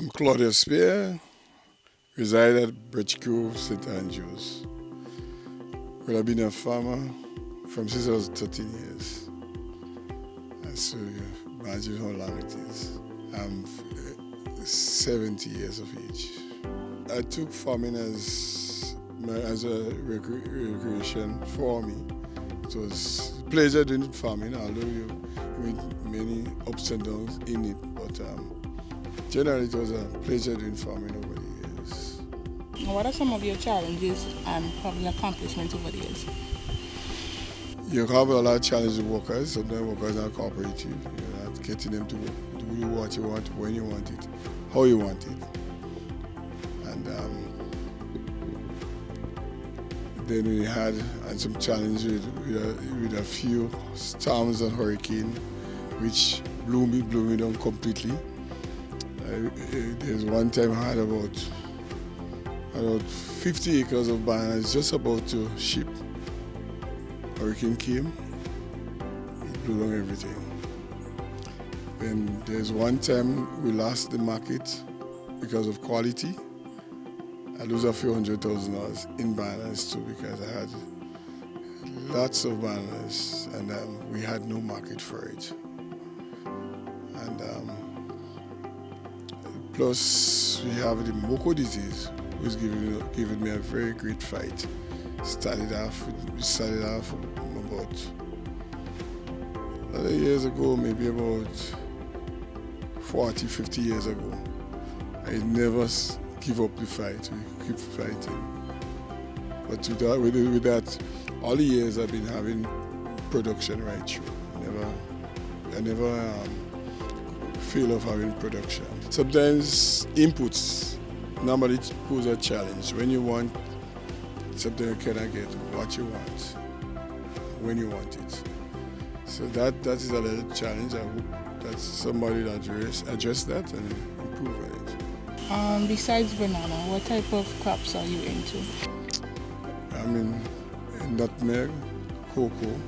I'm Claudius Pierre, reside at Birch Grove, St. Andrews. Well, I've been a farmer since I was 13 years. And so you imagine how long it is. I'm 70 years of age. I took farming as a recreation for me. It was a pleasure doing farming, although you meet many ups and downs in it. But generally, it was a pleasure doing farming over the years. What are some of your challenges and probably accomplishments over the years? You have a lot of challenges with workers. Sometimes workers are cooperative. You're not getting them to do what you want, when you want it, how you want it. And then we had some challenges with a few storms and hurricanes, which blew me down completely. There's one time I had about 50 acres of bananas just about to ship. Hurricane came, it blew down everything. Then there's one time we lost the market because of quality. I lose a few $100,000 in bananas too because I had lots of bananas and we had no market for it. And plus we have the Moko disease, which giving me a very great fight. We started off about a lot of years ago, maybe about 40, 50 years ago. I never give up the fight. We keep fighting. But with that, all the years I've been having production right through. I never fail of having production. Sometimes inputs normally pose a challenge. When you want something, you cannot get what you want when you want it. So that is a little challenge. I hope that somebody will address that and improve on it. Besides banana, what type of crops are you into? I mean, nutmeg, cocoa,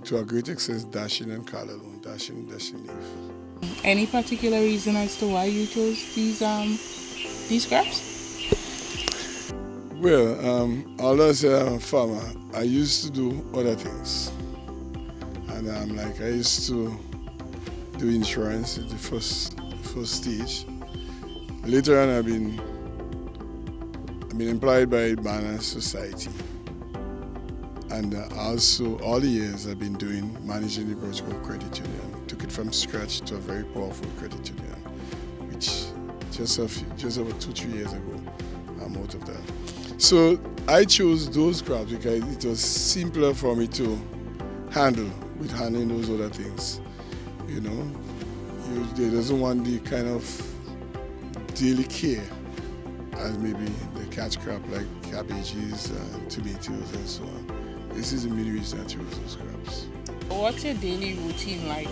to a great extent, dashing and callaloo, dashing leaf. Any particular reason as to why you chose these crops? Well, although I'm a farmer, I used to do other things. And I used to do insurance at the first stage. Later on, I've been employed by Banana Society. And also, all the years I've been managing the Birch Grove Credit Union. Took it from scratch to a very powerful credit union, which just about 2-3 years ago, I'm out of that. So I chose those crops because it was simpler for me to handle with handling those other things. They doesn't want the kind of daily care as maybe the catch crop like cabbages and tomatoes and so on. This is the main reason I chose those crops. What's your daily routine like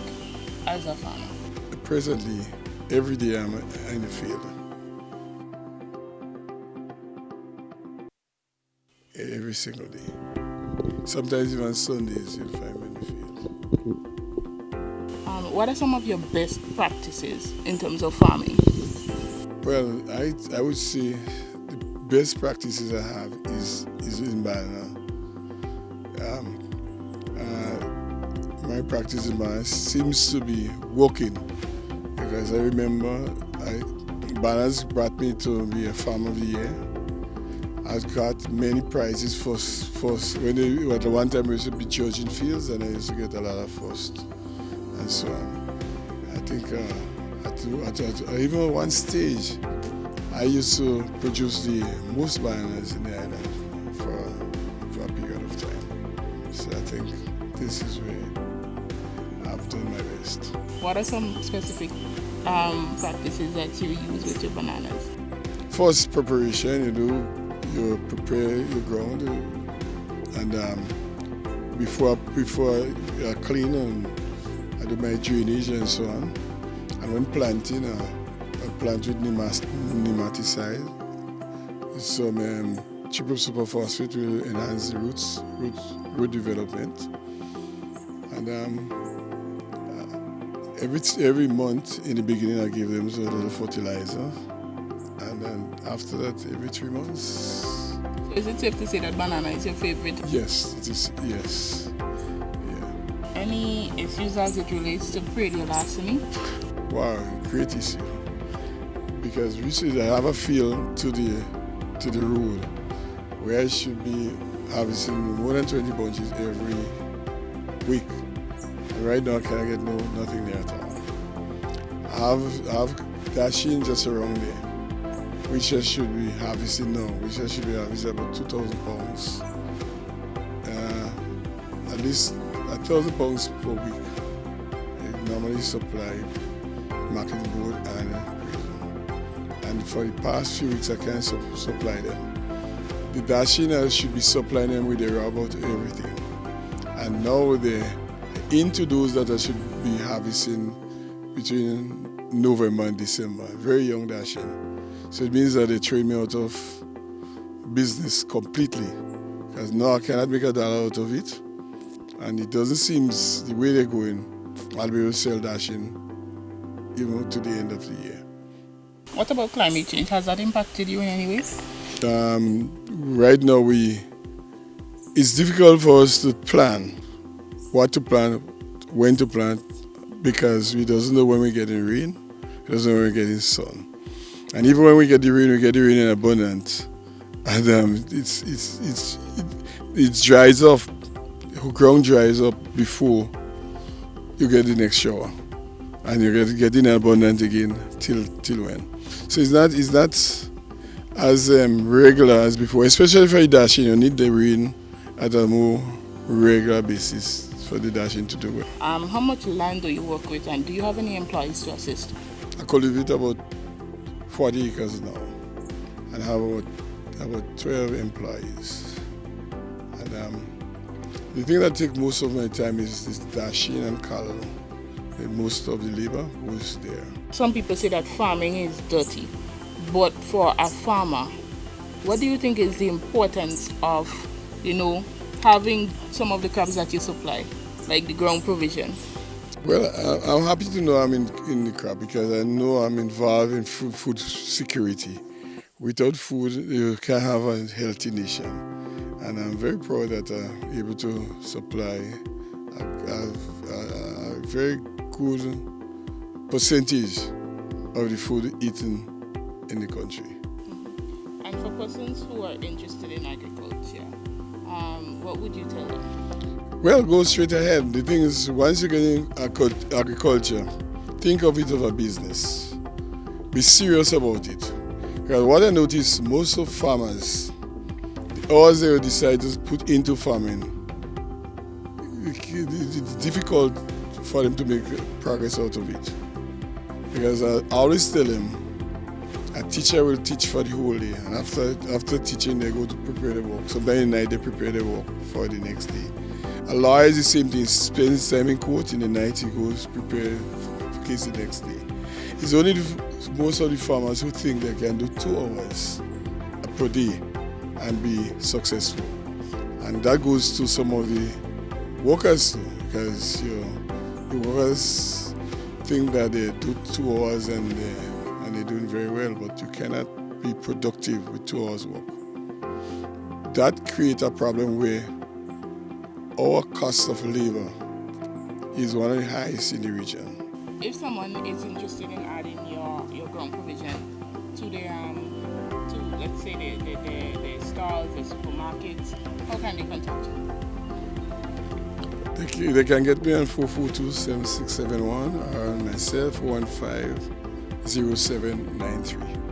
as a farmer? Presently, every day I'm in the field. Every single day. Sometimes even Sundays you'll find me in the field. What are some of your best practices in terms of farming? Well, I would say the best practices I have is in banana. My practice in banana seems to be working because I remember bananas brought me to be a farmer of the year. I got many prizes first when at the one time we used to be judging fields and I used to get a lot of first and so on. I think even at one stage I used to produce the most bananas in the island for a period of time. So I think this is where I've done my best. What are some specific practices that you use with your bananas? First, preparation. You prepare your ground and before I clean and I do my drainage and so on. And when planting, I plant with nematicide. Some triple superphosphate will enhance the root development. And every month in the beginning I give them a little fertilizer, and then after that every 3 months. So is it safe to say that banana is your favorite? Yes, it is. Yes. Yeah. Any issues as it relates to perennial larceny? Wow, great issue. Because recently I have a field to the road where I should be harvesting more than 20 bunches every week. And right now I can't get nothing there at all. I have dashing just around there, which I should be harvesting now, which I should be harvesting about 2,000 pounds. At least 1,000 pounds per week. I normally supply marketing board and for the past few weeks I can't supply them. The dashing should be supplying them with the raw about everything. And now they're into those that I should be harvesting between November and December. Very young dashing. So it means that they trade me out of business completely. Because now I cannot make a dollar out of it. And it doesn't seem the way they're going, I'll be able to sell dashing even to the end of the year. What about climate change? Has that impacted you in any way? Right now it's difficult for us to plan what to plant, when to plant, because we doesn't know when we're getting rain, we doesn't know when we're getting sun. And even when we get the rain in abundance. And it dries up, the ground dries up before you get the next shower. And you get in abundance again till when. So it's not as regular as before, especially for the dashing. You need the rain at a more regular basis for the dashing to do well. How much land do you work with, and do you have any employees to assist? I cultivate about 40 acres now, and I have about 12 employees. And the thing that takes most of my time is this dashing and cattle. Most of the labor goes there. Some people say that farming is dirty, but for a farmer, what do you think is the importance of, having some of the crops that you supply, like the ground provision? Well, I'm happy to know I'm in the crop because I know I'm involved in food security. Without food, you can't have a healthy nation. And I'm very proud that I'm able to supply a very good percentage of the food eaten in the country. And for persons who are interested in agriculture, what would you tell them? Well, go straight ahead. The thing is, once you get in agriculture, think of it as a business. Be serious about it. Because what I notice, most of farmers, the hours they decide to put into farming, it's difficult for them to make progress out of it. Because I always tell them, a teacher will teach for the whole day, and after teaching they go to prepare the work. Sometimes at night they prepare the work for the next day. A lawyer is the same thing, spends time in court, in the night he goes prepare for case the next day. It's only most of the farmers who think they can do 2 hours per day and be successful. And that goes to some of the workers too, because the workers think that they do 2 hours and they're doing very well, but you cannot be productive with 2 hours work. That creates a problem where our cost of labor is one of the highest in the region. If someone is interested in adding your ground provision to let's say the stores, the supermarkets, how can they contact you? They can get me on 442-7671 or on myself 415-0793.